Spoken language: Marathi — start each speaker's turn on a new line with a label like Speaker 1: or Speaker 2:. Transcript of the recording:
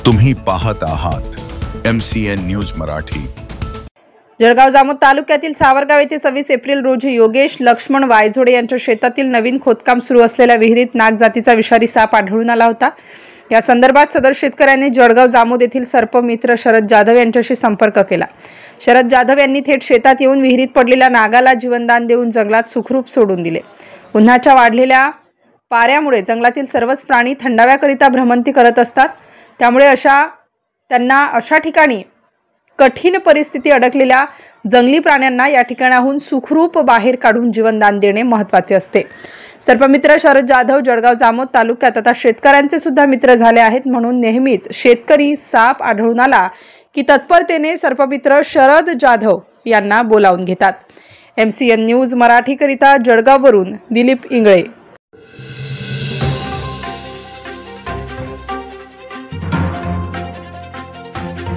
Speaker 1: तुम्ही पाहत आहात MCN न्यूज मराठी।
Speaker 2: जळगाव जामोद तालुक्यातील सावरगाव येथे 26 एप्रिल रोजी योगेश लक्ष्मण वायझोडे यांच्या शेतातील नवीन खोदकाम सुरू असलेल्या विहिरीत नाग जातीचा विषारी साप आढळून आला होता। या संदर्भात सदर शेतकऱ्यांनी जळगाव जामोद येथील सर्पमित्र शरद जाधव यांच्याशी संपर्क केला। शरद जाधव यांनी थेट शेतात येऊन विहिरीत पडलेल्या नागाला जीवनदान देऊन जंगलात सुखरूप सोडून दिले। उन्हाच्या वाढलेल्या पाऱ्यामुळे जंगलातील सर्वच प्राणी थंडाव्याकरिता भ्रमंती करत असतात, त्यामुळे त्यांना अशा ठिकाणी कठीण परिस्थिती अडकलेल्या जंगली प्राण्यांना या ठिकाणाहून सुखरूप बाहेर काढून जीवनदान देणे महत्त्वाचे असते। सर्पमित्र शरद जाधव जळगाव जामोद तालुक्यात आता शेतकऱ्यांचे सुद्धा मित्र झाले आहेत, म्हणून नेहमीच शेतकरी साप आढळून आला की तत्परतेने सर्पमित्र शरद जाधव यांना बोलावून घेतात। MCN न्यूज मराठी करिता जळगाववरून दिलीप इंगळे।